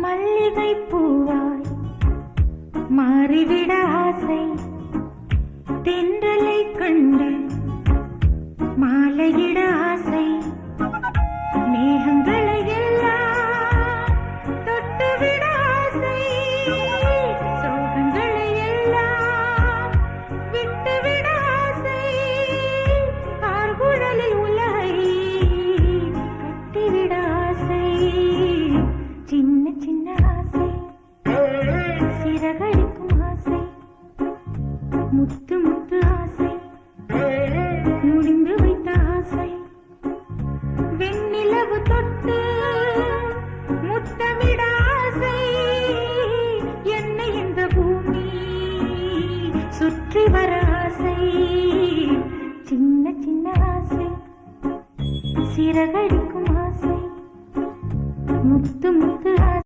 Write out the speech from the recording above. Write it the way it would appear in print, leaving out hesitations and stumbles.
மல்லிகை பூவாய் மாறிவிட ஆசை, தென்றலை கண்டு மாலையிட ஆசை, மேகங்களை எல்லாம் தொட்டுவிட ஆசை, சோகங்களை எல்லாம் விட்டுவிட ஆசை, ஆர்குழலில் உலகை கட்டிவிட ஆசை, சின்ன சின்ன ஆசை, சிறகடிக்கும் ஆசை, முத்து முத்து ஆசை, முடிந்து வைத்த ஆசை, வெண்ணிலவு தொட்டு முத்தமிட ஆசை, என்னை இந்த பூமி சுற்றி வர ஆசை, சின்ன சின்ன ஆசை, சிறகடி